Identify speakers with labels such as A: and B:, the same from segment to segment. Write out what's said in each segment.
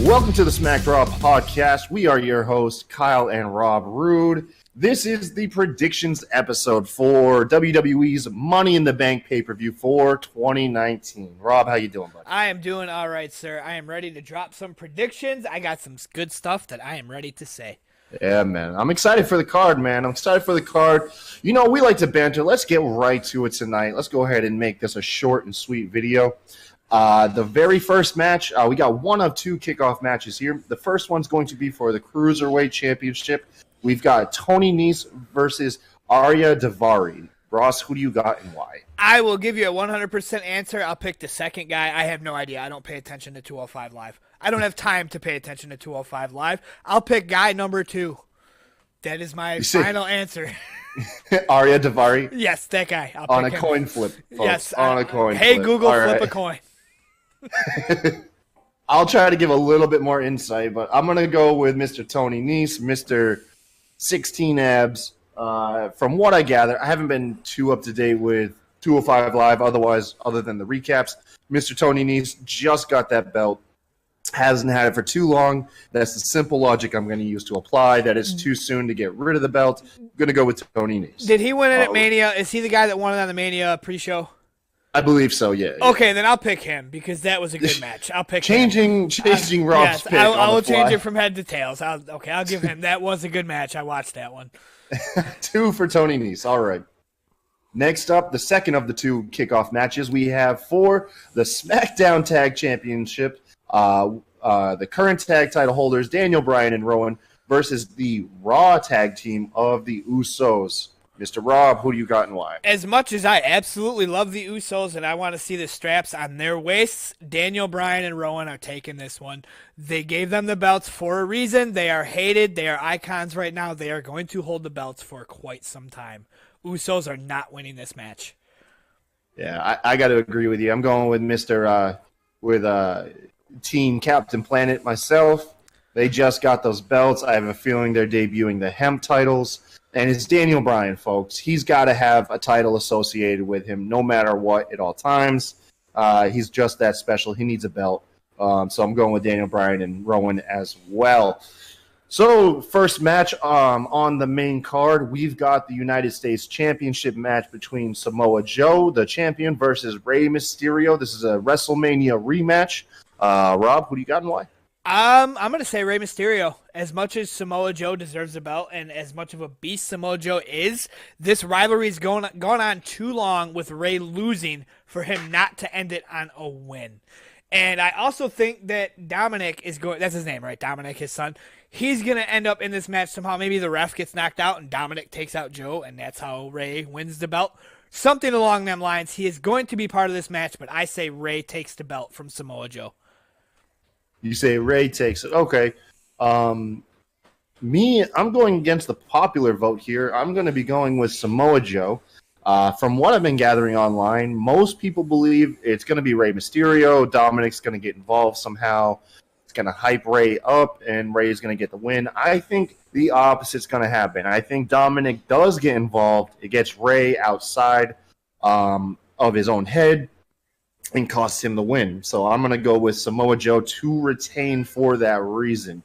A: Welcome to the Smack Raw podcast. We are your hosts, Kyle and Rob Rude. This is the predictions episode for WWE's Money in the Bank pay-per-view for 2019. Rob, how you doing, buddy?
B: I am doing all right, sir. I am ready to drop some predictions. I got some good stuff that I am ready to say.
A: Yeah, man. I'm excited for the card, man. I'm excited for the card. You know, we like to banter. Let's get right to it tonight. Let's go ahead and make this a short and sweet video. The very first match, we got one of two kickoff matches here. The first one's going to be for the Cruiserweight Championship. We've got Tony Nese versus Arya Daivari. Ross, who do you got and why?
B: I will give you a 100% answer. I'll pick the second guy. I have no idea. I don't pay attention to 205 Live. I don't have time to pay attention to 205 Live. I'll pick guy number 2. That is my final answer.
A: Arya Daivari?
B: Yes, that guy. I'll
A: on
B: pick
A: a
B: him.
A: Coin flip, folks.
B: Yes.
A: On a coin
B: hey,
A: flip.
B: Google,
A: All
B: flip
A: right.
B: a coin.
A: I'll try to give a little bit more insight, but I'm going to go with Mr. Tony Nese, Mr. 16 Abs. From what I gather, I haven't been too up to date with 205 Live other than the recaps. Mr. Tony Nese just got that belt. Hasn't had it for too long. That's the simple logic I'm going to use to apply. That it's too soon to get rid of the belt. I'm going to go with Tony Nese.
B: Did he win it at Mania? Is he the guy that won it on the Mania pre-show?
A: I believe so, yeah.
B: Okay, then I'll pick him because that was a good match. I'll pick him.
A: Changing Rob's pick.
B: I will change it from head to tails. I'll give him. That was a good match. I watched that one.
A: 2 for Tony Nese. All right. Next up, the second of the 2 kickoff matches we have for the SmackDown Tag Championship. The current tag title holders, Daniel Bryan and Rowan, versus the Raw tag team of the Usos. Mr. Rob, who do you got and why?
B: As much as I absolutely love the Usos and I want to see the straps on their waists, Daniel Bryan and Rowan are taking this one. They gave them the belts for a reason. They are hated. They are icons right now. They are going to hold the belts for quite some time. Usos are not winning this match.
A: Yeah, I got to agree with you. I'm going with Team Captain Planet myself. They just got those belts. I have a feeling they're debuting the hemp titles. And it's Daniel Bryan, folks. He's got to have a title associated with him no matter what at all times. He's just that special. He needs a belt. So I'm going with Daniel Bryan and Rowan as well. So first match on the main card, we've got the United States Championship match between Samoa Joe, the champion, versus Rey Mysterio. This is a WrestleMania rematch. Rob, who do you got and why?
B: I'm going to say Rey Mysterio. As much as Samoa Joe deserves a belt and as much of a beast Samoa Joe is, this rivalry's gone on too long with Rey losing for him not to end it on a win. And I also think that Dominic is going – that's his name, right? Dominic, his son. He's going to end up in this match somehow. Maybe the ref gets knocked out and Dominic takes out Joe, and that's how Rey wins the belt. Something along them lines. He is going to be part of this match, but I say Rey takes the belt from Samoa Joe.
A: You say Rey takes it. Okay. I'm going against the popular vote here. I'm going to be going with Samoa Joe. From what I've been gathering online, most people believe it's going to be Rey Mysterio. Dominic's going to get involved somehow. It's going to hype Rey up, and Rey is going to get the win. I think the opposite's going to happen. I think Dominic does get involved. It gets Rey outside of his own head and costs him the win. So I'm going to go with Samoa Joe to retain for that reason.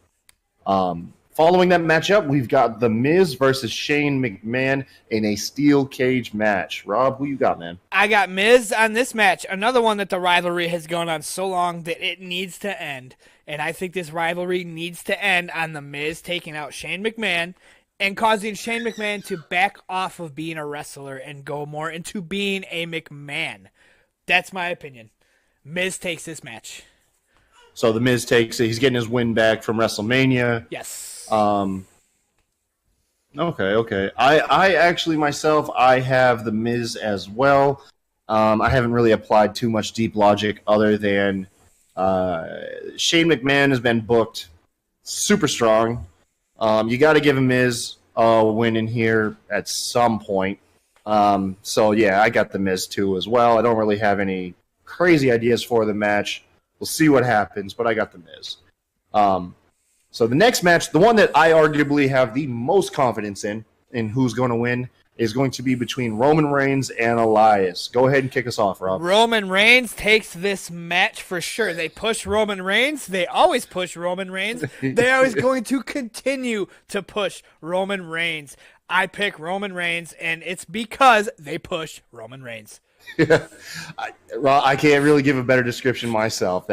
A: Following that matchup, we've got The Miz versus Shane McMahon in a steel cage match. Rob, who you got, man?
B: I got Miz on this match. Another one that the rivalry has gone on so long that it needs to end. And I think this rivalry needs to end on The Miz taking out Shane McMahon and causing Shane McMahon to back off of being a wrestler and go more into being a McMahon. That's my opinion. Miz takes this match.
A: So The Miz takes it. He's getting his win back from WrestleMania.
B: Yes.
A: Okay. I actually myself, I have The Miz as well. I haven't really applied too much deep logic other than Shane McMahon has been booked super strong. You got to give him Miz a win in here at some point. So yeah, I got The Miz too as well. I don't really have any crazy ideas for the match. We'll see what happens, but I got The Miz. So the next match, the one that I arguably have the most confidence in who's going to win, is going to be between Roman Reigns and Elias. Go ahead and kick us off, Rob.
B: Roman Reigns takes this match for sure. They push Roman Reigns. They always push Roman Reigns. They are always going to continue to push Roman Reigns. I pick Roman Reigns, and it's because they push Roman Reigns.
A: Yeah. I can't really give a better description myself.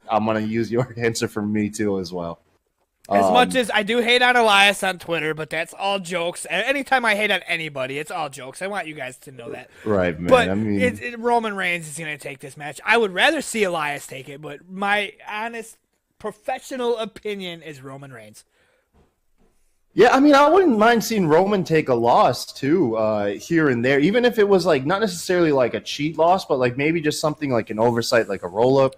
A: I'm going to use your answer for me, too, as well.
B: As much as I do hate on Elias on Twitter, but that's all jokes. Anytime I hate on anybody, it's all jokes. I want you guys to know that.
A: Right, man.
B: But Roman Reigns is going to take this match. I would rather see Elias take it, but my honest professional opinion is Roman Reigns.
A: Yeah, I mean, I wouldn't mind seeing Roman take a loss, too, here and there. Even if it was, like, not necessarily like a cheat loss, but, like, maybe just something like an oversight, like a roll-up.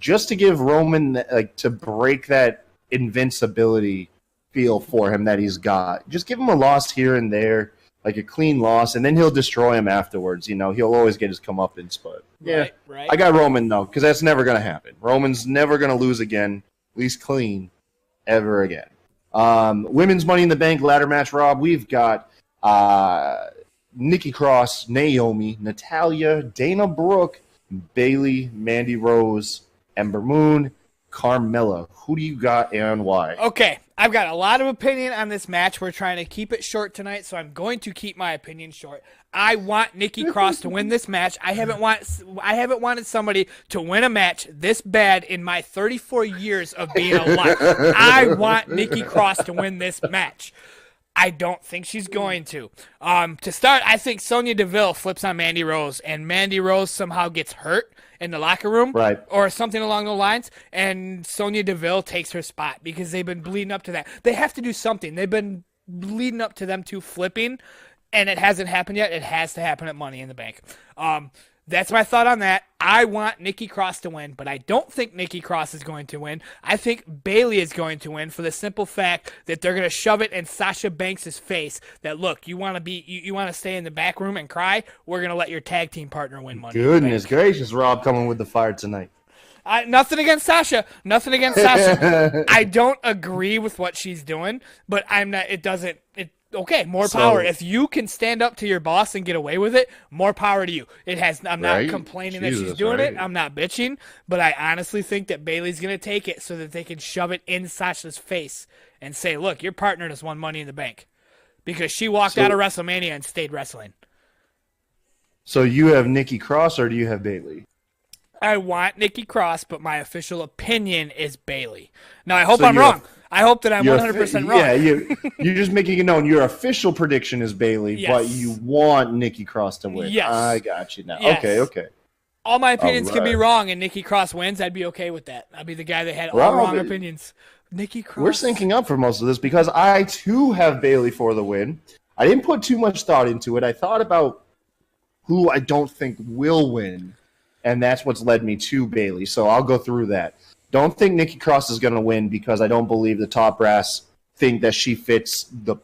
A: Just to give Roman, like, to break that invincibility feel for him that he's got. Just give him a loss here and there, like a clean loss, and then he'll destroy him afterwards. You know, he'll always get his comeuppance. But yeah,
B: right.
A: I got Roman though, because that's never gonna happen. Roman's never gonna lose again, at least clean, ever again. Women's Money in the Bank ladder match, Rob. We've got Nikki Cross, Naomi, Natalya, Dana Brooke, Bayley, Mandy Rose, Ember Moon, Carmella. Who do you got and why?
B: Okay, I've got a lot of opinion on this match. We're trying to keep it short tonight, so I'm going to keep my opinion short. I want Nikki Cross to win this match. I haven't wanted somebody to win a match this bad in my 34 years of being alive. I want Nikki Cross to win this match. I don't think she's going to. To start, I think Sonya Deville flips on Mandy Rose, and Mandy Rose somehow gets hurt in the locker room,
A: right,
B: or something along those lines, and Sonya Deville takes her spot because they've been bleeding up to that. They have to do something. They've been leading up to them two flipping, and it hasn't happened yet. It has to happen at Money in the Bank. That's my thought on that. I want Nikki Cross to win, but I don't think Nikki Cross is going to win. I think Bayley is going to win for the simple fact that they're going to shove it in Sasha Banks' face that, look, you want to stay in the back room and cry? We're going to let your tag team partner win Money.
A: Goodness gracious, Rob coming with the fire tonight.
B: Nothing against Sasha. Nothing against Sasha. I don't agree with what she's doing, but I'm not. Okay, more power. If you can stand up to your boss and get away with it, more power to you. I'm not complaining that she's doing it. I'm not bitching, but I honestly think that Bayley's going to take it so that they can shove it in Sasha's face and say, look, your partner just won Money in the Bank because she walked out of WrestleMania and stayed wrestling. So
A: you have Nikki Cross or do you have Bayley?
B: I want Nikki Cross, but my official opinion is Bayley. Now, I hope I'm wrong. I hope that I'm 100% wrong.
A: Yeah, you're just making it known. Your official prediction is Bayley, yes, but you want Nikki Cross to win.
B: Yes.
A: I got you now.
B: Yes.
A: Okay.
B: All my opinions can be wrong, and Nikki Cross wins. I'd be okay with that. I'd be the guy that had all wrong opinions. Nikki Cross.
A: We're syncing up for most of this because I, too, have Bayley for the win. I didn't put too much thought into it. I thought about who I don't think will win, and that's what's led me to Bayley. So I'll go through that. Don't think Nikki Cross is going to win because I don't believe the top brass think that she fits the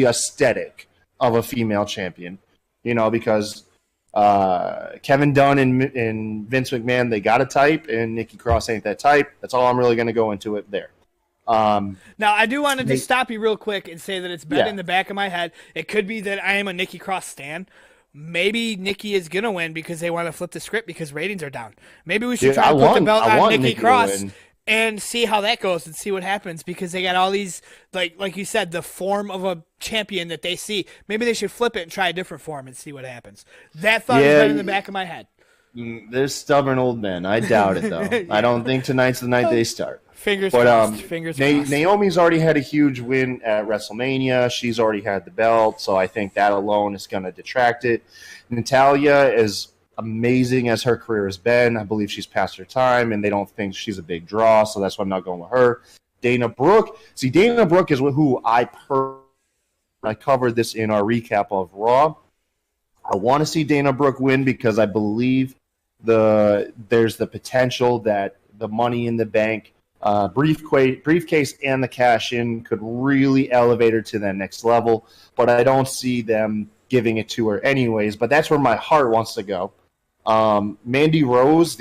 A: aesthetic of a female champion. You know, because Kevin Dunn and Vince McMahon, they got a type, and Nikki Cross ain't that type. That's all I'm really going to go into it there.
B: Now, I do want to just stop you real quick and say that it's been in the back of my head. It could be that I am a Nikki Cross stan. Maybe Nikki is going to win because they want to flip the script because ratings are down. Maybe we should try to put the belt on Nikki Cross and see how that goes and see what happens because they got all these, like you said, the form of a champion that they see. Maybe they should flip it and try a different form and see what happens. That thought has been in the back of my head.
A: They're stubborn old men. I doubt it, though. I don't think tonight's the night they start.
B: Fingers crossed. Fingers crossed.
A: Naomi's already had a huge win at WrestleMania. She's already had the belt, so I think that alone is going to detract it. Natalya, as amazing as her career has been, I believe she's past her time, and they don't think she's a big draw, so that's why I'm not going with her. Dana Brooke. See, Dana Brooke is who I covered this in our recap of Raw. I want to see Dana Brooke win because I believe there's the potential that the Money in the Bank briefcase and the cash-in could really elevate her to that next level, but I don't see them giving it to her anyways, but that's where my heart wants to go. Mandy Rose,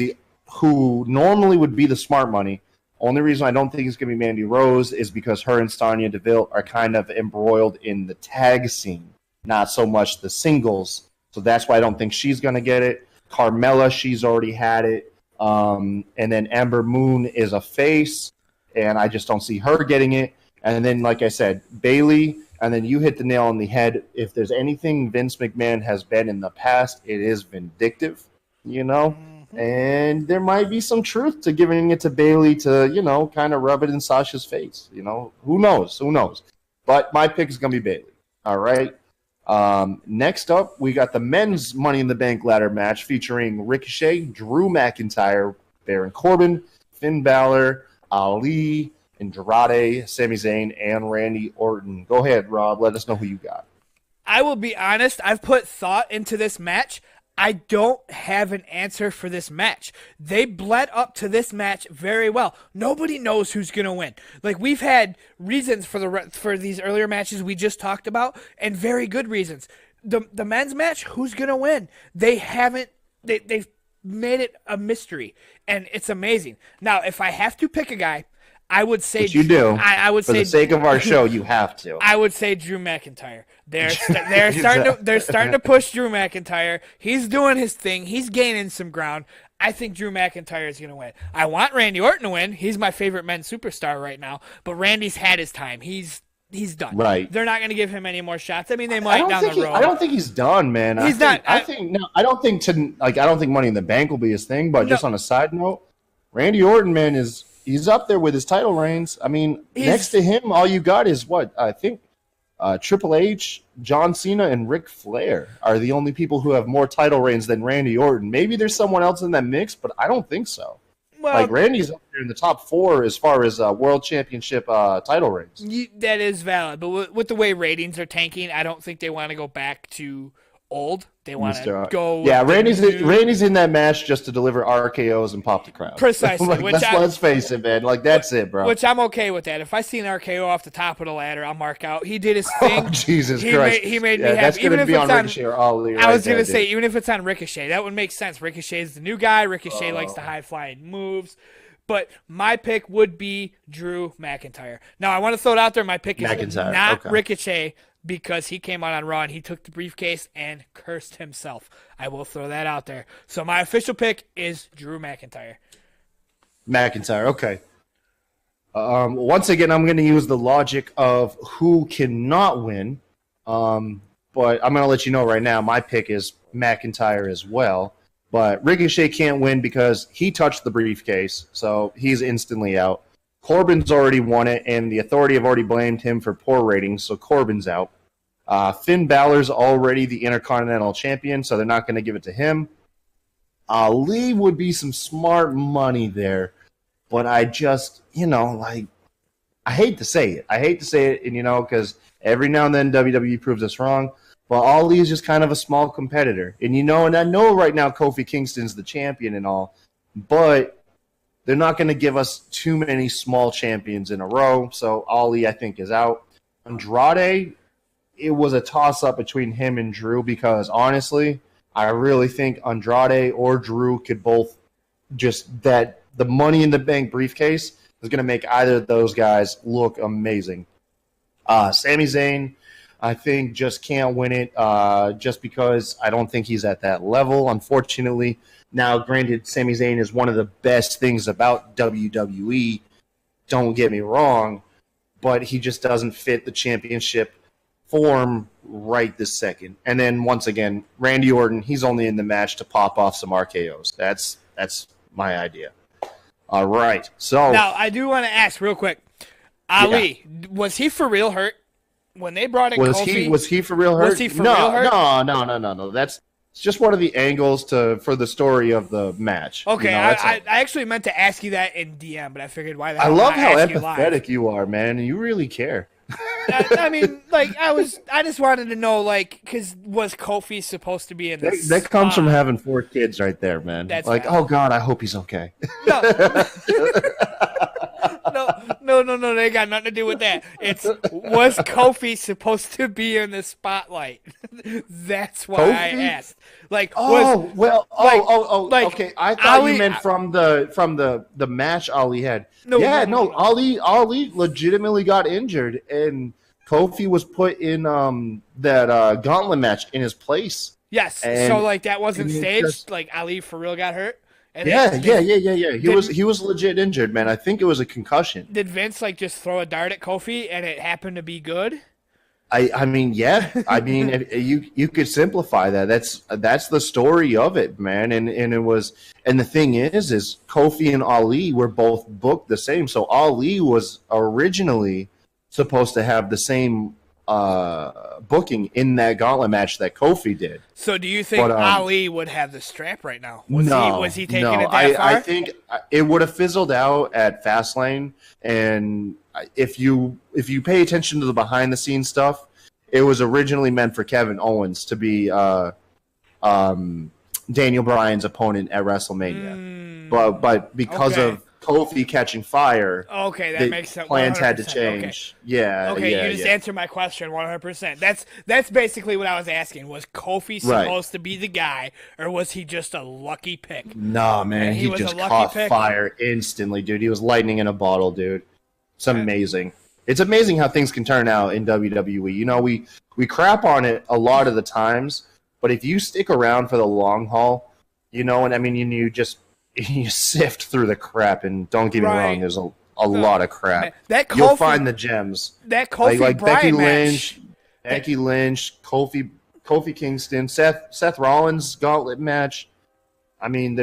A: who normally would be the smart money, only reason I don't think it's going to be Mandy Rose is because her and Sonya Deville are kind of embroiled in the tag scene. not so much the singles. So that's why I don't think she's going to get it. Carmella, she's already had it. And then Ember Moon is a face, and I just don't see her getting it. And then, like I said, Bayley, and then you hit the nail on the head. If there's anything Vince McMahon has been in the past, it is vindictive, And there might be some truth to giving it to Bayley to, kind of rub it in Sasha's face. Who knows? Who knows? But my pick is going to be Bayley. All right. Next up, we got the men's Money in the Bank ladder match featuring Ricochet, Drew McIntyre, Baron Corbin, Finn Balor, Ali, Andrade, Sami Zayn, and Randy Orton. Go ahead, Rob. Let us know who you got.
B: I will be honest. I've put thought into this match. I don't have an answer for this match. They bled up to this match very well. Nobody knows who's going to win. Like, we've had reasons for these earlier matches we just talked about, and very good reasons. The men's match, who's going to win? They've made it a mystery, and it's amazing. Now, if I have to pick a guy, I would say
A: Which you do.
B: I would
A: for
B: say
A: the sake of our show, you have to.
B: I would say Drew McIntyre. They're starting to push Drew McIntyre. He's doing his thing. He's gaining some ground. I think Drew McIntyre is going to win. I want Randy Orton to win. He's my favorite men's superstar right now. But Randy's had his time. He's done.
A: Right.
B: They're not going to give him any more shots. I mean, they might down the road.
A: I don't think he's done, man.
B: He's not.
A: I don't think Money in the Bank will be his thing. But just on a side note, Randy Orton, man, he's up there with his title reigns. I mean, next to him, all you got is what? I think Triple H, John Cena, and Ric Flair are the only people who have more title reigns than Randy Orton. Maybe there's someone else in that mix, but I don't think so. Well, Randy's up there in the top 4 as far as World Championship title reigns.
B: That is valid, but with the way ratings are tanking, I don't think they want to go back to old. They want to go.
A: Yeah, Randy's in that match just to deliver RKOs and pop the crowd.
B: Precisely.
A: Let's face it, man. That's it, bro.
B: Which I'm okay with that. If I see an RKO off the top of the ladder, I'll mark out. He did his thing.
A: Oh, Jesus Christ.
B: He made me happy.
A: That's going to be on Ricochet or Ali.
B: I was going to say, even if it's on Ricochet, that would make sense. Ricochet's the new guy. Ricochet likes the high-flying moves. But my pick would be Drew McIntyre. Now, I want to throw it out there. My pick is not Ricochet, because he came out on Raw and he took the briefcase and cursed himself. I will throw that out there. So my official pick is Drew McIntyre.
A: McIntyre, okay. Once again, I'm going to use the logic of who cannot win. But I'm going to let you know right now, my pick is McIntyre as well. But Ricochet can't win because he touched the briefcase, so he's instantly out. Corbin's already won it, and the Authority have already blamed him for poor ratings, so Corbin's out. Finn Balor's already the Intercontinental Champion, so they're not going to give it to him. Ali would be some smart money there, but I just, I hate to say it. And, because every now and then WWE proves us wrong, but Ali is just kind of a small competitor. And, and I know right now Kofi Kingston's the champion and all, but they're not going to give us too many small champions in a row, so Ali, I think, is out. Andrade, it was a toss-up between him and Drew because, honestly, I really think Andrade or Drew could both the Money in the Bank briefcase is going to make either of those guys look amazing. Sami Zayn, I think, just can't win it just because I don't think he's at that level, unfortunately. Now, granted, Sami Zayn is one of the best things about WWE, don't get me wrong, but he just doesn't fit the championship form right this second. And then, once again, Randy Orton, he's only in the match to pop off some RKOs. That's my idea. All right. So
B: now, I do want to ask real quick, Ali, was he for real hurt? When they brought in Kofi,
A: was he for real hurt?
B: Was he for real hurt?
A: No. That's just one of the angles for the story of the match.
B: Okay, I actually meant to ask you that in DM, but I figured why the hell
A: I love how
B: empathetic
A: you are, man, and you really care.
B: I mean, I just wanted to know, because was Kofi supposed to be in this?
A: That comes from having 4 kids right there, man.
B: That's
A: valid. Oh, God, I hope he's okay.
B: No, they got nothing to do with that. Was Kofi supposed to be in the spotlight? That's why I asked.
A: Okay. I thought you meant from the match Ali had. Ali legitimately got injured, and Kofi was put in that gauntlet match in his place.
B: Yes. So
A: And,
B: like that wasn't
A: and it
B: staged.
A: just,
B: Like Ali for real got hurt. And
A: yeah. He was legit injured, man. I think it was a concussion.
B: Did Vince like just throw a dart at Kofi and it happened to be good?
A: I mean, yeah. I mean, you could simplify that. That's the story of it, man. And it was, and the thing is Kofi and Ali were both booked the same. So Ali was originally supposed to have the same booking in that gauntlet match that Kofi did.
B: So do you think Ali would have the strap right now? Was he taking it that far?
A: I think it would have fizzled out at Fastlane, and if you pay attention to the behind the scenes stuff, it was originally meant for Kevin Owens to be Daniel Bryan's opponent at WrestleMania, but because of Kofi catching fire,
B: that makes sense.
A: Plans had to change.
B: Okay.
A: Yeah.
B: You just answered my question 100%. That's basically what I was asking. Was Kofi supposed to be the guy, or was he just a lucky pick?
A: No, man, he just caught fire instantly, dude. He was lightning in a bottle, dude. It's amazing. It's amazing how things can turn out in WWE. You know, we crap on it a lot of the times, but if you stick around for the long haul, you know, and I mean, you sift through the crap, and don't get me wrong, there's a lot of crap.
B: Man,
A: you'll find the gems.
B: That Kofi like
A: Becky
B: Lynch,
A: Kofi Kingston, Seth Rollins gauntlet match. I mean,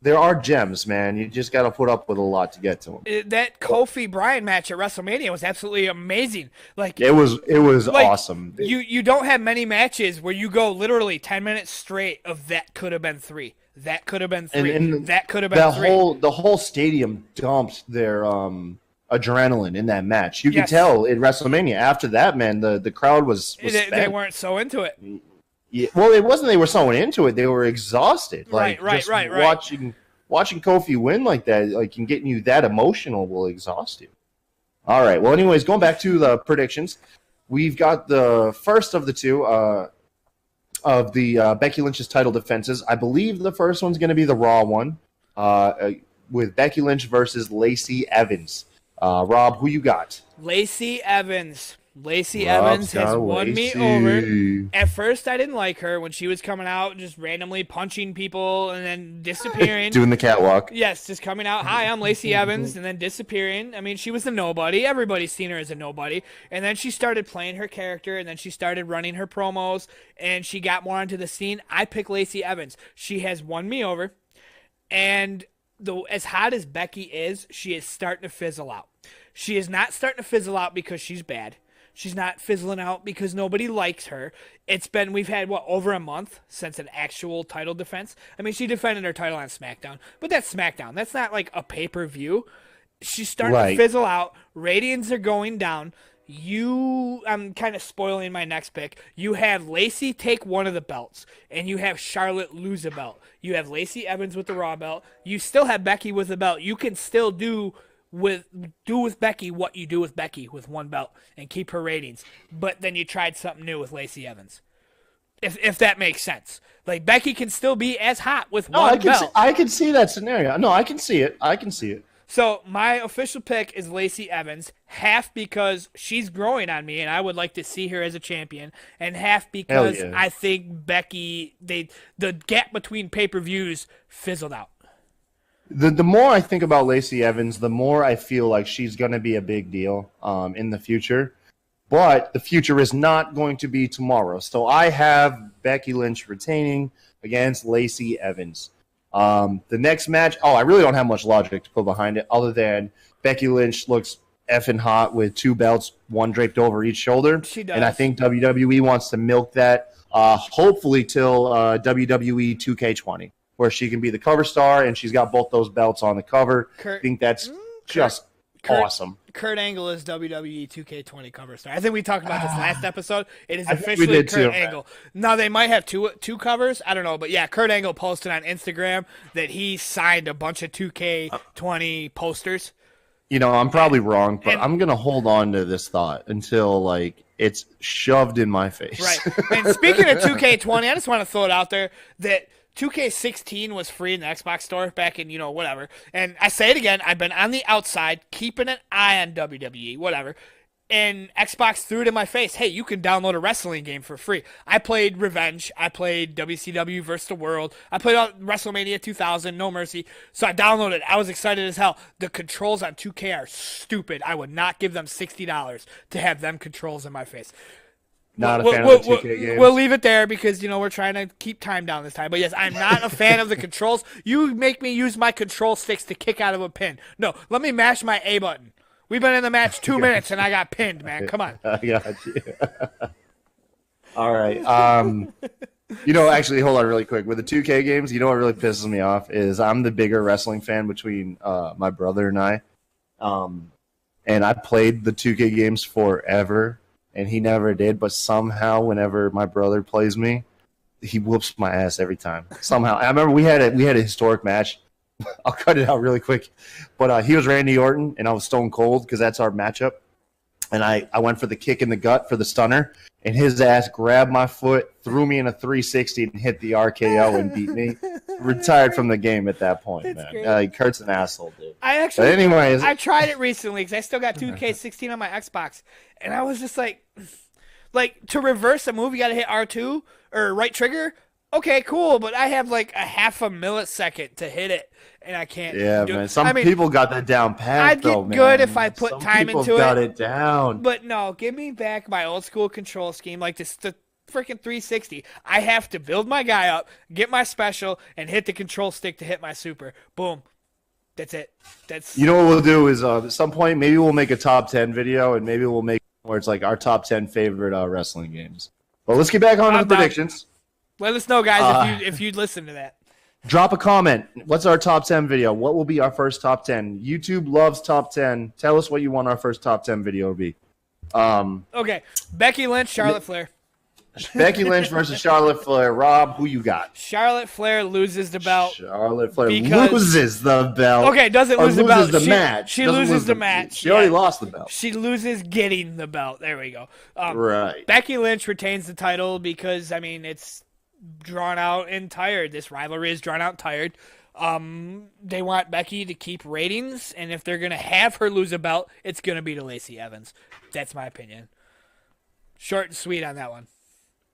A: there are gems, man. You just got to put up with a lot to get to them.
B: That Kofi Bryan match at WrestleMania was absolutely amazing. Like
A: it was like, awesome.
B: You don't have many matches where you go literally 10 minutes straight of that could have been 3. That could have been 3. And that could have been 3.
A: The whole stadium dumped their adrenaline in that match. You could tell in WrestleMania. After that, man, the crowd was
B: they weren't so into it.
A: Yeah, well, it wasn't they were so into it. They were exhausted. Like,
B: right.
A: Watching Kofi win like that, like, and getting you that emotional will exhaust you. All right. Well, anyways, going back to the predictions, we've got the first of the two of the Becky Lynch's title defenses. I believe the first one's going to be the Raw one with Becky Lynch versus Lacey Evans. Rob, who you got?
B: Lacey Evans. Lacey Evans has won me over. At first, I didn't like her when she was coming out, just randomly punching people and then disappearing.
A: Doing the catwalk.
B: Yes, just coming out, hi, I'm Lacey Evans, and then disappearing. I mean, she was a nobody. Everybody's seen her as a nobody. And then she started playing her character, and then she started running her promos, and she got more onto the scene. I pick Lacey Evans. She has won me over. And as hot as Becky is, she is starting to fizzle out. She is not starting to fizzle out because she's bad. She's not fizzling out because nobody likes her. We've had, over a month since an actual title defense? I mean, she defended her title on SmackDown, but that's SmackDown. That's not like a pay-per-view. She's starting to fizzle out. Ratings are going down. I'm kind of spoiling my next pick. You have Lacey take one of the belts, and you have Charlotte lose a belt. You have Lacey Evans with the Raw belt. You still have Becky with the belt. You can still do with Becky what you do with Becky with one belt and keep her ratings. But then you tried something new with Lacey Evans. If that makes sense. Like, Becky can still be as hot with one belt.
A: I can see that scenario. No, I can see it.
B: So my official pick is Lacey Evans, half because she's growing on me and I would like to see her as a champion, and half because I think Becky, the gap between pay-per-views fizzled out.
A: The more I think about Lacey Evans, the more I feel like she's going to be a big deal in the future. But the future is not going to be tomorrow. So I have Becky Lynch retaining against Lacey Evans. The next match, I really don't have much logic to put behind it other than Becky Lynch looks effing hot with 2 belts, one draped over each shoulder.
B: She does.
A: And I think WWE wants to milk that hopefully till WWE 2K20. Where she can be the cover star, and she's got both those belts on the cover. I think that's just awesome.
B: Kurt Angle is WWE 2K20 cover star. I think we talked about this last episode. It is officially Kurt Angle. Now, they might have two covers. I don't know. But, yeah, Kurt Angle posted on Instagram that he signed a bunch of 2K20 posters.
A: You know, I'm probably wrong, but I'm going to hold on to this thought until, like, it's shoved in my face.
B: Right. And speaking of 2K20, I just want to throw it out there that 2K16 was free in the Xbox store back in, whatever. And I say it again, I've been on the outside, keeping an eye on WWE, whatever. and Xbox threw it in my face. Hey, you can download a wrestling game for free. I played Revenge. I played WCW vs. the World. I played WrestleMania 2000, No Mercy. So I downloaded it. I was excited as hell. The controls on 2K are stupid. I would not give them $60 to have them controls in my face.
A: Not a fan of the 2K games.
B: We'll leave it there because, we're trying to keep time down this time. But yes, I'm not a fan of the controls. You make me use my control sticks to kick out of a pin. No, let me mash my A button. We've been in the match 2 minutes, and I got pinned, man. Come on.
A: I got you. All right. Actually, hold on really quick. With the 2K games, what really pisses me off is I'm the bigger wrestling fan between my brother and I. And I played the 2K games forever, and he never did. But somehow, whenever my brother plays me, he whoops my ass every time. Somehow. I remember we had a historic match. I'll cut it out really quick. But he was Randy Orton, and I was Stone Cold because that's our matchup. And I went for the kick in the gut for the stunner, and his ass grabbed my foot, threw me in a 360, and hit the RKO and beat me. Retired from the game at that point, man. Kurt's an asshole, dude.
B: I tried it recently because I still got 2K16 on my Xbox, and I was just like to reverse a move, you got to hit R2 or right trigger. Okay, cool, but I have like a half a millisecond to hit it, and I can't.
A: Yeah, man. Some people got that down pat.
B: I'd get good if I put time into it. Some people
A: got it down.
B: But no, give me back my old school control scheme, like the freaking 360. I have to build my guy up, get my special, and hit the control stick to hit my super. Boom. That's it. What
A: we'll do is at some point maybe we'll make a top 10 video, and maybe we'll make where it's like our top 10 favorite wrestling games. But let's get back on to the predictions.
B: Let us know, guys, if you'd listen to that.
A: Drop a comment. What's our top 10 video? What will be our first top 10? YouTube loves top 10. Tell us what you want our first top 10 video to be.
B: Okay. Becky Lynch, Charlotte Flair.
A: Becky Lynch versus Charlotte Flair. Rob, who you got?
B: Charlotte Flair loses the belt.
A: Charlotte Flair loses the belt.
B: Okay, doesn't lose the belt.
A: Loses the match.
B: She loses the match.
A: She already lost the belt.
B: She loses getting the belt. There we go.
A: Right.
B: Becky Lynch retains the title because, it's drawn out and tired. This rivalry is drawn out and tired. They want Becky to keep ratings, and if they're going to have her lose a belt, it's going to be to Lacey Evans. That's my opinion. Short and sweet on that one.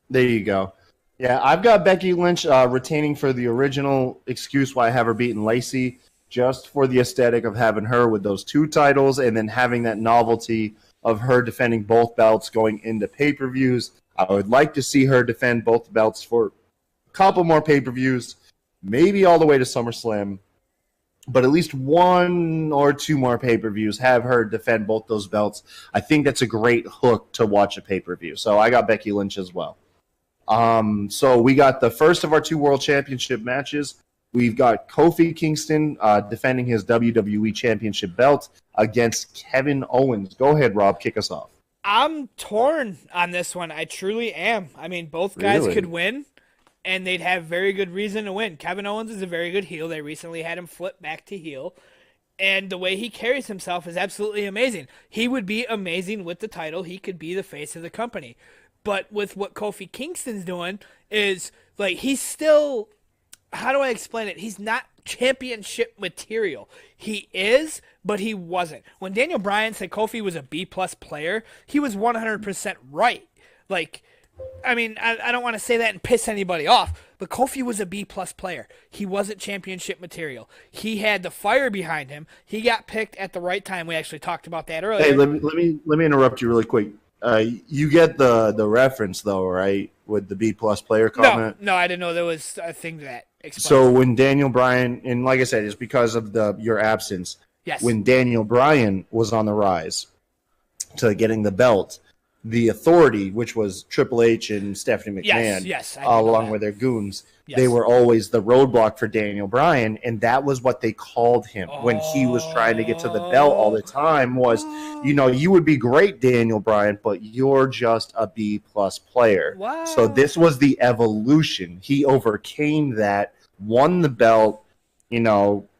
A: There you go. Yeah, I've got Becky Lynch retaining for the original excuse why I have her beating Lacey, just for the aesthetic of having her with those two titles and then having that novelty of her defending both belts going into pay-per-views. I would like to see her defend both belts for a couple more pay-per-views, maybe all the way to SummerSlam, but at least one or two more pay-per-views, have her defend both those belts. I think that's a great hook to watch a pay-per-view. So I got Becky Lynch as well. So we got the first of our two World Championship matches. We've got Kofi Kingston defending his WWE Championship belt against Kevin Owens. Go ahead, Rob. Kick us off.
B: I'm torn on this one. I truly am. Both guys could win, and they'd have very good reason to win. Kevin Owens is a very good heel. They recently had him flip back to heel, and the way he carries himself is absolutely amazing. He would be amazing with the title. He could be the face of the company. But with what Kofi Kingston's doing is, he's still, how do I explain it? He's not championship material. He is, but he wasn't. When Daniel Bryan said Kofi was a B-plus player, he was 100% right. I don't want to say that and piss anybody off, but Kofi was a B-plus player. He wasn't championship material. He had the fire behind him. He got picked at the right time. We actually talked about that earlier.
A: Hey, let me interrupt you really quick. You get the reference though, right? With the B-plus player comment.
B: No, I didn't know there was a thing to that. Explain.
A: So when Daniel Bryan, and like I said, it's because of your absence.
B: Yes.
A: When Daniel Bryan was on the rise to getting the belt, the Authority, which was Triple H and Stephanie McMahon,
B: yes,
A: along with their goons, they were always the roadblock for Daniel Bryan, and that was what they called him when he was trying to get to the belt all the time was, you would be great, Daniel Bryan, but you're just a B-plus player.
B: Wow.
A: So this was the evolution. He overcame that, won the belt,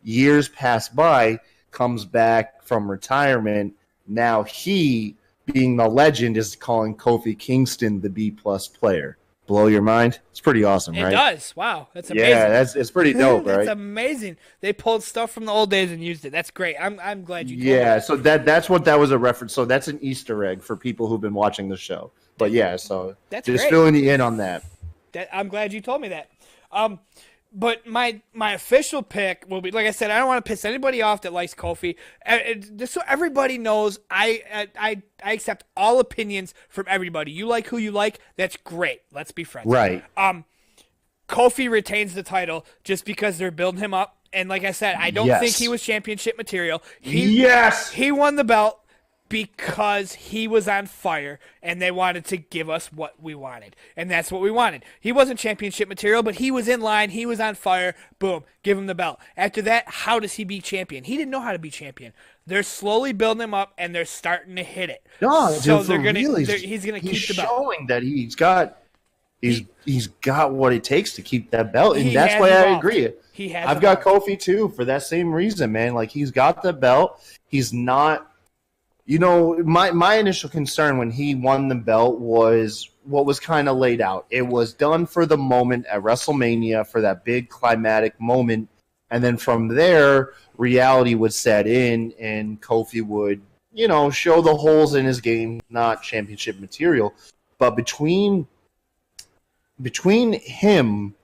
A: years pass by, comes back from retirement. Now he, being the legend, is calling Kofi Kingston the B-plus player. blow your mind? It's pretty awesome,
B: It
A: right?
B: does. Wow, that's amazing.
A: Yeah, it's pretty dope, right?
B: That's amazing. They pulled stuff from the old days and used it. That's great. I'm glad you told me.
A: Yeah, so that's what that was a reference. So that's an Easter egg for people who've been watching the show. But yeah, so
B: That's
A: just
B: great.
A: filling you in on that.
B: I'm glad you told me that. But my official pick will be, like I said, I don't want to piss anybody off that likes Kofi. Just so everybody knows, I accept all opinions from everybody. You like who you like, that's great. Let's be friends.
A: Right.
B: Kofi retains the title just because they're building him up. And like I said, I don't think he was championship material. He won the belt because he was on fire and they wanted to give us what we wanted. And that's what we wanted. He wasn't championship material, but he was in line. He was on fire. Boom. Give him the belt. After that, how does he be champion? He didn't know how to be champion. They're slowly building him up and they're starting to hit it.
A: No,
B: so
A: dude,
B: he's gonna keep the belt.
A: He's showing that he's got what it takes to keep that belt, and that's why I agree. I've got Kofi too for that same reason, man. Like, he's got the belt. He's not. You know, my initial concern when he won the belt was what was kind of laid out. It was done for the moment at WrestleMania, for that big climatic moment, and then from there, reality would set in, and Kofi would, you know, show the holes in his game, not championship material. But between him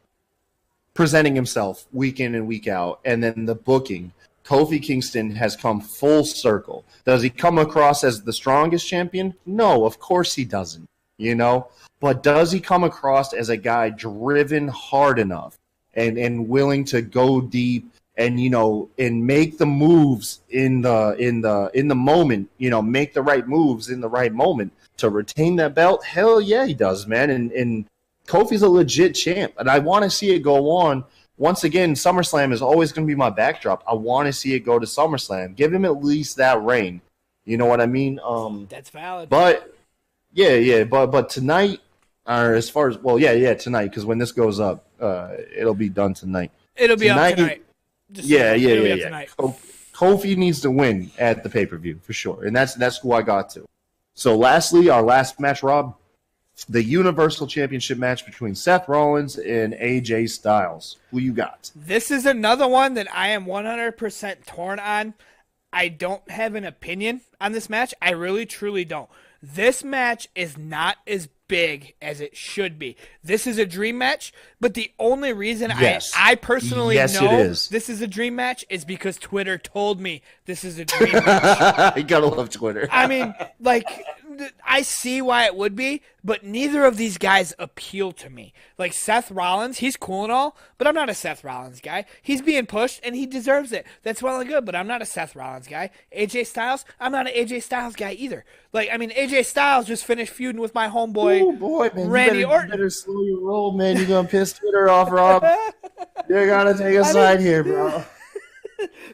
A: presenting himself week in and week out, and then the booking, Kofi Kingston has come full circle. Does he come across as the strongest champion? No, of course he doesn't, you know? But does he come across as a guy driven hard enough and willing to go deep and, you know, and make the moves in the moment, you know, make the right moves in the right moment to retain that belt? Hell yeah, he does, man. And Kofi's a legit champ, and I want to see it go on. Once again, SummerSlam is always going to be my backdrop. I want to see it go to SummerSlam. Give him at least that reign. You know what I mean?
B: That's valid.
A: But yeah. But tonight, or as far as tonight, because when this goes up, it'll be done tonight.
B: It'll be up tonight.
A: Yeah. Kofi needs to win at the pay-per-view for sure, and that's who I got to. So, lastly, our last match, Rob. The Universal Championship match between Seth Rollins and AJ Styles. Who you got?
B: This is another one that I am 100% torn on. I don't have an opinion on this match. I really, truly don't. This match is not as big as it should be. This is a dream match, but the only reason I personally know this is a dream match is because Twitter told me this is a dream match.
A: You gotta love Twitter.
B: I mean, like, I see why it would be, but neither of these guys appeal to me. Like, Seth Rollins, he's cool and all, but I'm not a Seth Rollins guy. He's being pushed, and he deserves it. That's well and good, but I'm not a Seth Rollins guy. AJ Styles, I'm not an AJ Styles guy either. Like, I mean, AJ Styles just finished feuding with my homeboy,
A: man,
B: Randy Orton.
A: You better slow your roll, man. You're going to piss Twitter off, Rob. You're going to take a side here, bro.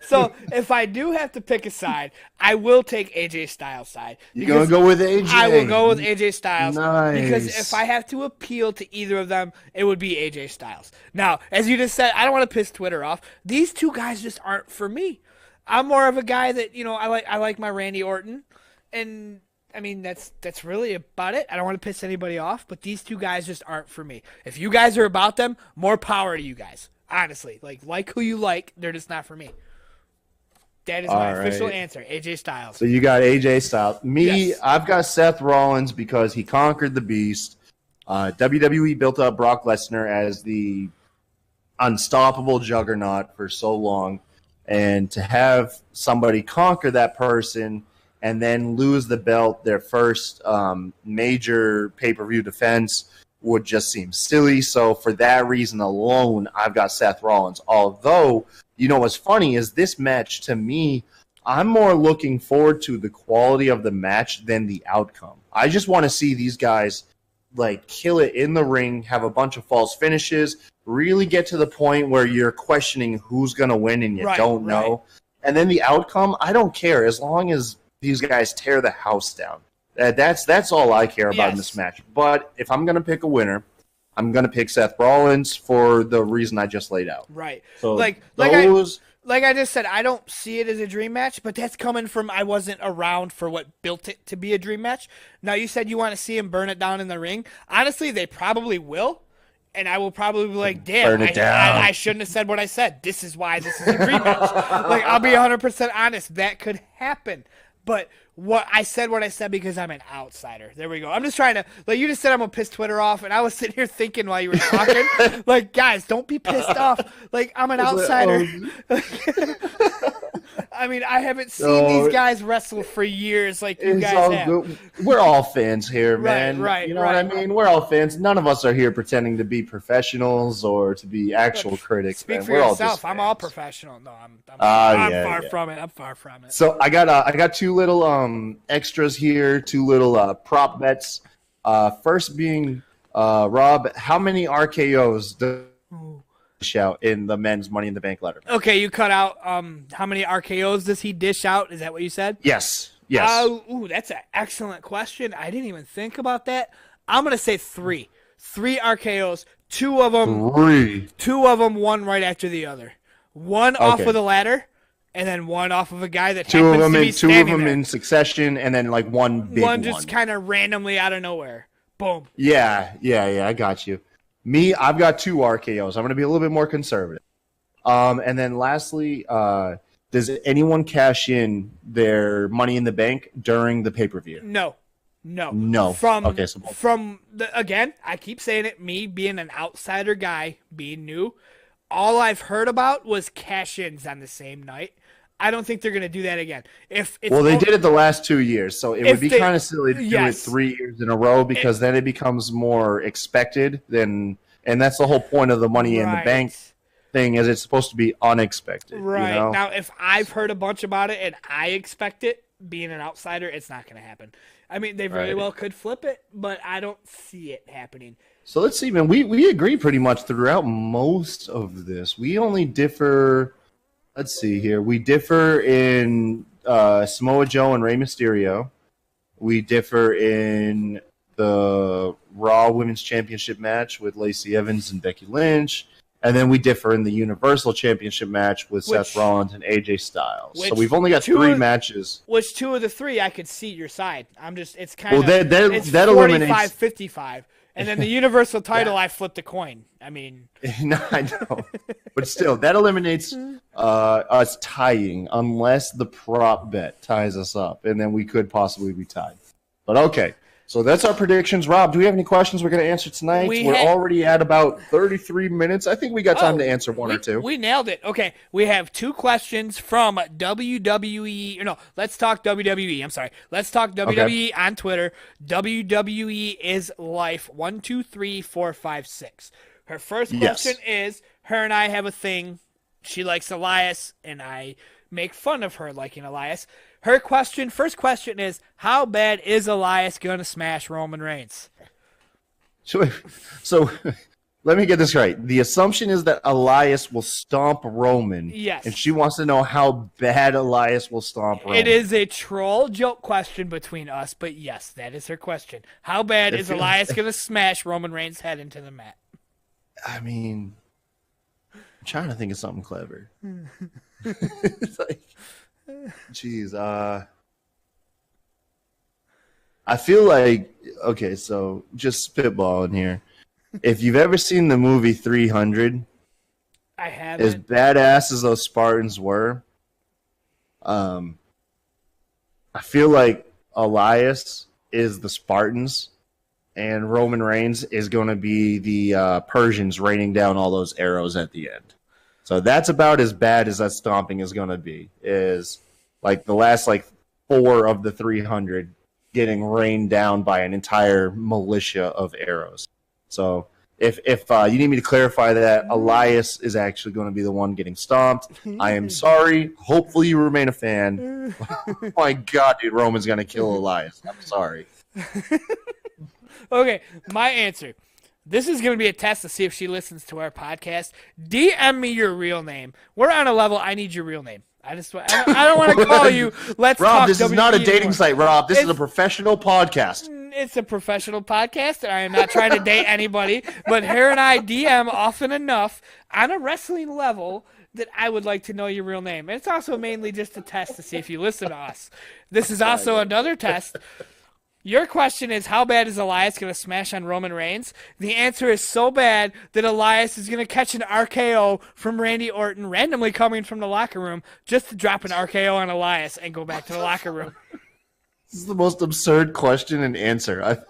B: So, if I do have to pick a side, I will take AJ Styles' side.
A: You're going to go with AJ?
B: I will go with AJ Styles.
A: Nice.
B: Because if I have to appeal to either of them, it would be AJ Styles. Now, as you just said, I don't want to piss Twitter off. These two guys just aren't for me. I'm more of a guy that, you know, I like my Randy Orton. And, I mean, that's really about it. I don't want to piss anybody off, but these two guys just aren't for me. If you guys are about them, more power to you guys. Honestly, like who you like, they're just not for me. That is my official answer, AJ Styles.
A: So you got AJ Styles. Me,
B: yes.
A: I've got Seth Rollins because he conquered the beast. WWE built up Brock Lesnar as the unstoppable juggernaut for so long. And to have somebody conquer that person and then lose the belt, their first major pay-per-view defense, would just seem silly. So for that reason alone, I've got Seth Rollins. Although, you know what's funny is this match, to me, I'm more looking forward to the quality of the match than the outcome. I just want to see these guys like kill it in the ring, have a bunch of false finishes, really get to the point where you're questioning who's going to win and you don't know. And then the outcome, I don't care as long as these guys tear the house down. That's all I care about in this match. But if I'm going to pick a winner, I'm going to pick Seth Rollins for the reason I just laid out.
B: Right.
A: So
B: like I just said, I don't see it as a dream match, but that's coming from I wasn't around for what built it to be a dream match. Now, you said you want to see him burn it down in the ring. Honestly, they probably will, and I will probably be like, damn, I shouldn't have said what I said. This is why this is a dream match. Like, I'll be 100% honest. That could happen. But what I said because I'm an outsider. There we go. I'm just trying to, like, you just said I'm going to piss Twitter off, and I was sitting here thinking while you were talking, like, guys, don't be pissed off. Like, I'm an outsider. I mean, I haven't seen these guys wrestle for years like you guys have.
A: Good. We're all fans here, man.
B: Right.
A: You know what I mean? We're all fans. None of us are here pretending to be professionals or to be actual critics.
B: Speak
A: man.
B: for
A: We're
B: yourself. I'm all professional. No, I'm far from it. I'm far from it.
A: So I got two little extras here, two little prop bets. First being Rob, how many RKOs does dish out in the men's Money in the Bank ladder?
B: Okay, you cut out how many RKOs does he dish out? Is that what you said?
A: Yes.
B: That's an excellent question. I didn't even think about that. I'm gonna say 3 RKOs. Two of them, one right after the other. One off of the ladder, and then one off of a guy that happens to be standing there.
A: Two of them in succession, and then like one big one.
B: One just kind of randomly out of nowhere. Boom.
A: Yeah, I got you. Me, I've got 2 RKOs. I'm going to be a little bit more conservative. And then lastly, does anyone cash in their Money in the Bank during the pay-per-view?
B: No. Again, I keep saying it, me being an outsider guy, being new, all I've heard about was cash-ins on the same night. I don't think they're going to do that again. They did it
A: the last 2 years, so it would be kind of silly to do it 3 years in a row because then it becomes more expected and that's the whole point of the Money in the Bank thing is it's supposed to be unexpected.
B: Right.
A: You know?
B: Now, if I've heard a bunch about it and I expect it, being an outsider, it's not going to happen. I mean, they very well could flip it, but I don't see it happening.
A: So let's see, man. We agree pretty much throughout most of this. We only differ. Let's see here. We differ in Samoa Joe and Rey Mysterio. We differ in the Raw Women's Championship match with Lacey Evans and Becky Lynch. And then we differ in the Universal Championship match with Seth Rollins and AJ Styles. So we've only got 3 matches.
B: Which 2 of the 3 I could see your side. It's kind of
A: that
B: 45,
A: eliminates
B: 55. And then the Universal title, I flipped a coin. I mean,
A: no, I know, but still, that eliminates us tying unless the prop bet ties us up, and then we could possibly be tied. But okay, so that's our predictions. Rob, do we have any questions we're going to answer tonight? We're already at about 33 minutes. I think we got time to answer one or two.
B: We nailed it. Okay, we have 2 questions from WWE. No, let's talk WWE. I'm sorry. Let's talk WWE on Twitter. WWE is life. 1, 2, 3, 4, 5, 6. Her first question is, her and I have a thing. She likes Elias, and I make fun of her liking Elias. Her first question is, how bad is Elias going to smash Roman Reigns?
A: So let me get this right. The assumption is that Elias will stomp Roman.
B: Yes.
A: And she wants to know how bad Elias will stomp Roman.
B: It is a troll joke question between us, but yes, that is her question. How bad is Elias going to smash Roman Reigns' head into the mat?
A: I mean, I'm trying to think of something clever. It's like, geez, I feel like, okay, so just spitballing here. If you've ever seen the movie 300,
B: I haven't.
A: As badass as those Spartans were, I feel like Elias is the Spartans, and Roman Reigns is going to be the Persians raining down all those arrows at the end. So that's about as bad as that stomping is going to be. Is like the last 4 of the 300 getting rained down by an entire militia of arrows. So if you need me to clarify that, Elias is actually going to be the one getting stomped. I am sorry. Hopefully you remain a fan. Oh my God, dude, Roman's going to kill Elias. I'm sorry.
B: Okay, my answer. This is going to be a test to see if she listens to our podcast. DM me your real name. We're on a level, I need your real name. I don't want to call you. Let's
A: Rob,
B: talk
A: this is
B: WWE
A: not a dating
B: anymore.
A: site, Rob. This is a professional podcast.
B: It's a professional podcast, and I am not trying to date anybody, but her and I DM often enough on a wrestling level that I would like to know your real name. And it's also mainly just a test to see if you listen to us. This is also another test. Your question is, how bad is Elias going to smash on Roman Reigns? The answer is so bad that Elias is going to catch an RKO from Randy Orton randomly coming from the locker room just to drop an RKO on Elias and go back to the locker room.
A: This is the most absurd question and answer I've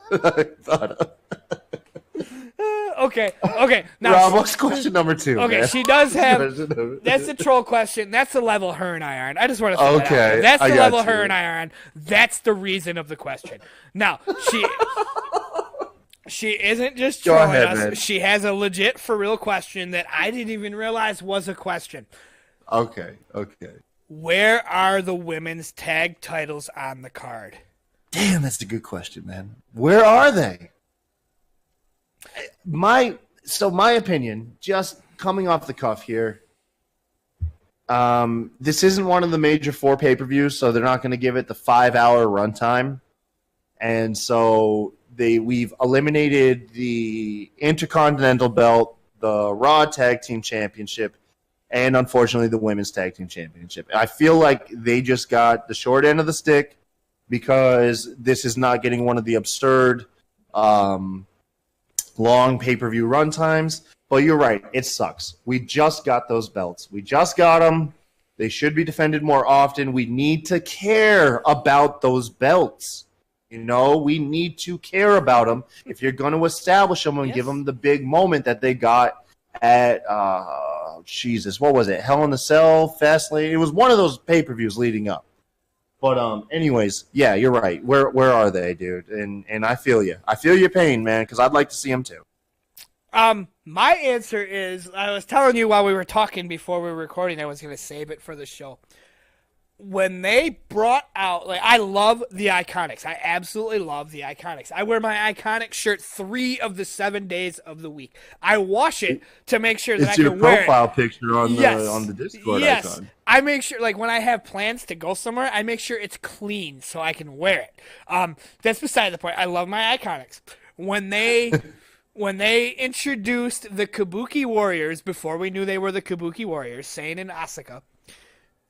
A: thought of.
B: Okay. Now,
A: Rob, what's question number 2?
B: Okay,
A: man?
B: she does have. That's the troll question. That's the level her and I are on. I just want to say that out there.
A: Okay,
B: That's
A: I
B: the
A: got
B: level
A: you.
B: her and I are on. That's the reason of the question. Now, she isn't just
A: Go
B: trolling
A: ahead,
B: us.
A: man.
B: She has a legit, for real question that I didn't even realize was a question.
A: Okay.
B: Where are the women's tag titles on the card?
A: Damn, that's a good question, man. Where are they? My opinion, just coming off the cuff here, this isn't one of the major 4 pay-per-views, so they're not going to give it the 5-hour runtime. And so we've eliminated the Intercontinental Belt, the Raw Tag Team Championship, and unfortunately the Women's Tag Team Championship. I feel like they just got the short end of the stick because this is not getting one of the absurd long pay-per-view run times. But you're right, it sucks. We just got those belts. We just got them. They should be defended more often. We need to care about those belts. You know, we need to care about them if you're going to establish them and
B: Yes.
A: give them the big moment that they got at, Jesus, what was it? Hell in a Cell, Fastlane? It was one of those pay-per-views leading up. But anyways, yeah, you're right. Where are they, dude? And I feel you. I feel your pain, man, because I'd like to see them too.
B: My answer is, I was telling you while we were talking before we were recording, I was going to save it for the show. When they brought out, I love the Iconics. I absolutely love the Iconics. I wear my Iconic shirt 3 of the 7 days of the week. I wash it to make sure that I can wear it.
A: It's your profile picture on
B: Yes.
A: on the Discord
B: Yes.
A: icon.
B: I make sure, when I have plans to go somewhere, I make sure it's clean so I can wear it. That's beside the point. I love my Iconics. When they introduced the Kabuki Warriors, before we knew they were the Kabuki Warriors, Sane and Asuka,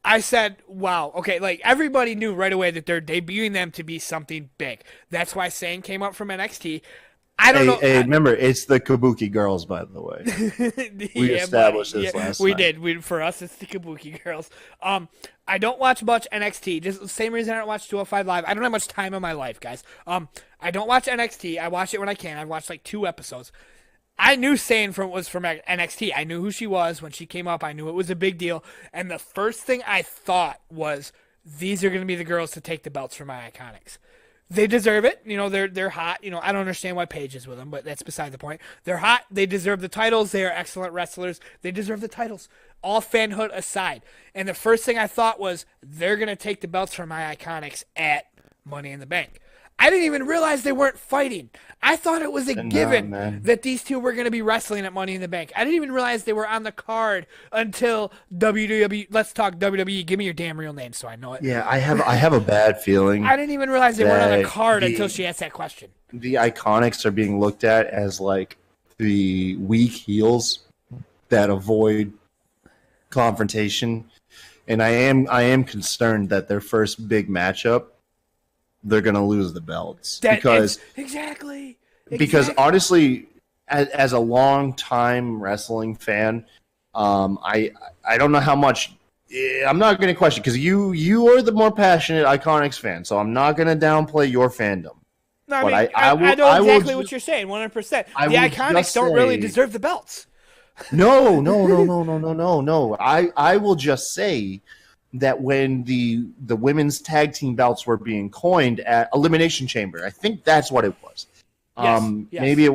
B: I said, wow, okay, everybody knew right away that they're debuting them to be something big. That's why Sane came up from NXT. I don't know.
A: Hey, remember, it's the Kabuki girls, by the way. We established this last
B: We
A: night.
B: did. For us, it's the Kabuki girls. I don't watch much NXT. Just the same reason I don't watch 205 Live. I don't have much time in my life, guys. I don't watch NXT. I watch it when I can. I've watched 2 episodes. I knew Sane was from NXT. I knew who she was when she came up. I knew it was a big deal. And the first thing I thought was, these are going to be the girls to take the belts for my Iconics. They deserve it. You know, they're hot. You know, I don't understand why Paige is with them, but that's beside the point. They're hot. They deserve the titles. They are excellent wrestlers. They deserve the titles. All fanhood aside. And the first thing I thought was, they're going to take the belts for my Iconics at Money in the Bank. I didn't even realize they weren't fighting. I thought it was a given that these two were going to be wrestling at Money in the Bank. I didn't even realize they were on the card until WWE. Let's talk WWE. Give me your damn real name so I know it.
A: Yeah, I have a bad feeling.
B: I didn't even realize they weren't on the
A: that
B: card until she asked that question.
A: The Iconics are being looked at as the weak heels that avoid confrontation, and I am concerned that their first big matchup, they're going to lose the belts because honestly, as a long time wrestling fan, I don't know how much. I'm not going to question because you are the more passionate Iconics fan, so I'm not going to downplay your fandom.
B: No, I know exactly what you're saying, 100%. The Iconics don't really deserve the belts.
A: No. I will just say that when the women's tag team belts were being coined at Elimination Chamber, I think that's what it was.
B: Yes.
A: Maybe,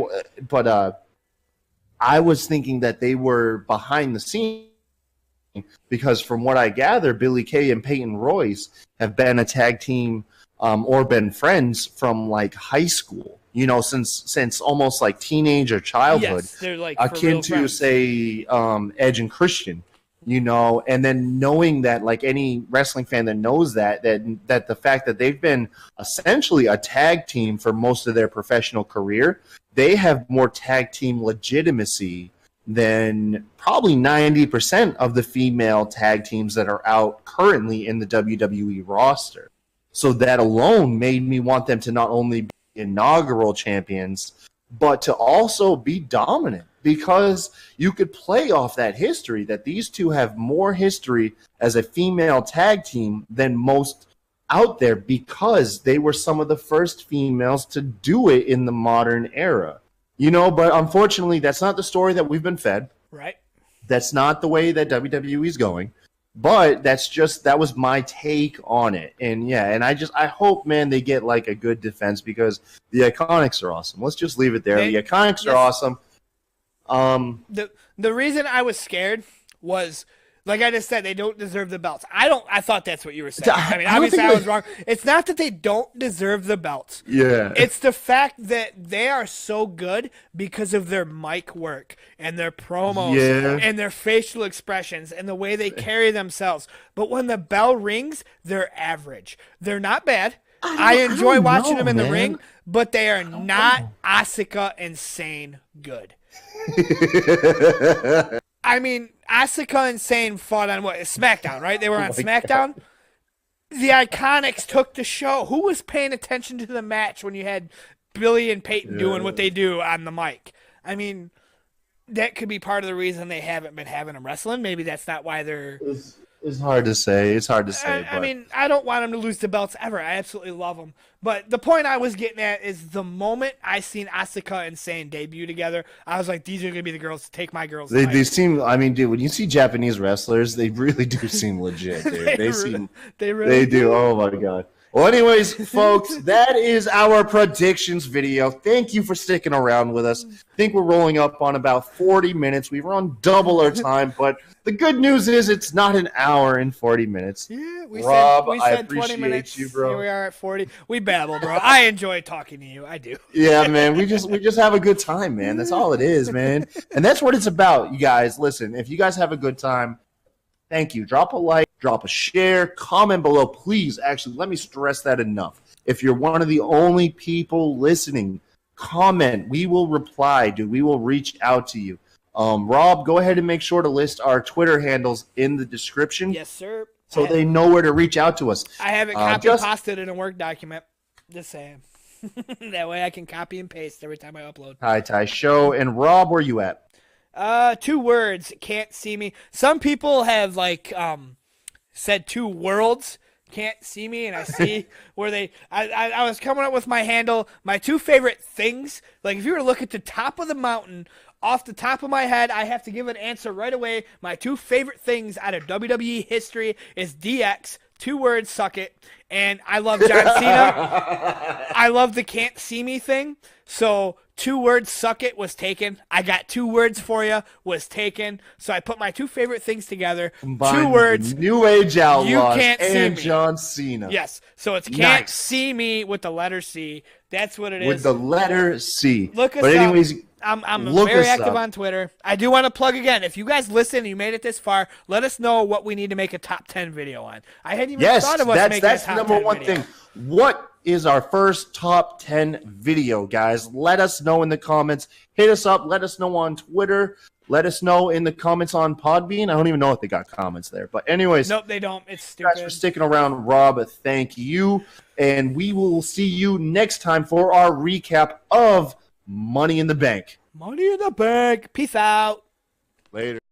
A: but I was thinking that they were behind the scenes because, from what I gather, Billie Kay and Peyton Royce have been a tag team or been friends from high school. You know, since almost teenage or childhood.
B: Yes, they're
A: akin to
B: friends.
A: say Edge and Christian. you know, and then knowing that, like any wrestling fan that knows that the fact that they've been essentially a tag team for most of their professional career, they have more tag team legitimacy than probably 90% of the female tag teams that are out currently in the WWE roster. So that alone made me want them to not only be inaugural champions, but to also be dominant, because you could play off that history that these two have more history as a female tag team than most out there, because they were some of the first females to do it in the modern era. You know, but unfortunately, that's not the story that we've been fed.
B: Right.
A: That's not the way that WWE is going. But that was my take on it. And yeah, and I hope, man, they get like a good defense, because the Iconics are awesome. Let's just leave it there. The Iconics are awesome.
B: The reason I was scared was, like I just said, they don't deserve the belts. I thought that's what you were saying. I mean, obviously I was wrong. It's not that they don't deserve the belts.
A: Yeah.
B: It's the fact that they are so good because of their mic work and their promos and their facial expressions and the way they carry themselves. But when the bell rings, they're average. They're not bad. I enjoy watching them in the ring, but they are not Asuka and Sane good. I mean, Asuka and Sane fought on what? SmackDown, right? They were on SmackDown. God. The Iconics took the show. Who was paying attention to the match when you had Billy and Peyton doing what they do on the mic? I mean, that could be part of the reason they haven't been having them wrestling. Maybe that's not why they're...
A: It's hard to say. It's hard to say.
B: I mean, I don't want them to lose the belts ever. I absolutely love them. But the point I was getting at is the moment I seen Asuka and Sane debut together, I was like, these are going to be the girls to take my girls.
A: They seem, I mean, dude, when you see Japanese wrestlers, they really do seem legit, dude. They do. Oh, my God. Well, anyways, folks, that is our predictions video. Thank you for sticking around with us. I think we're rolling up on about 40 minutes. We run double our time, but the good news is it's not an hour and 40 minutes.
B: Yeah,
A: Rob,
B: we said 20 minutes.
A: You, bro.
B: Here we are at 40. We babble, bro. I enjoy talking to you. I do.
A: Yeah, man. We just have a good time, man. That's all it is, man. And that's what it's about, you guys. Listen, if you guys have a good time, thank you. Drop a like, drop a share, comment below. Please, actually, let me stress that enough. If you're one of the only people listening, comment. We will reply, dude. We will reach out to you. Rob, go ahead and make sure to list our Twitter handles in the description.
B: Yes, sir.
A: So they know where to reach out to us.
B: I have it copy-pasted in a Word document. Just saying. That way I can copy and paste every time I upload. Ty
A: Show. And Rob, where you at?
B: 2 words. Can't see me. Some people have said 2 worlds. Can't see me, and I see where they. I was coming up with my handle. My 2 favorite things. Like if you were to look at the top of the mountain, off the top of my head, I have to give an answer right away. My 2 favorite things out of WWE history is DX. 2 words, suck it. And I love John Cena. I love the can't see me thing. So 2 words, suck it, was taken. I got 2 words for you, was taken. So I put my 2 favorite things together.
A: Combined
B: 2 words.
A: New Age Outlaws
B: you can't
A: and
B: see me.
A: John Cena.
B: Yes. So it's can't see me with the letter C. That's what it is.
A: With the letter C.
B: Look us
A: but anyways,
B: up. I'm very active on Twitter. I do want to plug again. If you guys listen and you made it this far, let us know what we need to make a top 10 video on. I hadn't even thought of us making a top 10 video. Yes, that's the number one thing.
A: What is our first top 10 video, guys? Let us know in the comments. Hit us up. Let us know on Twitter. Let us know in the comments on Podbean. I don't even know if they got comments there. But anyways.
B: Nope, they don't. It's stupid.
A: Guys for sticking around. Rob, thank you. And we will see you next time for our recap of Money in the Bank.
B: Money in the Bank. Peace out.
A: Later.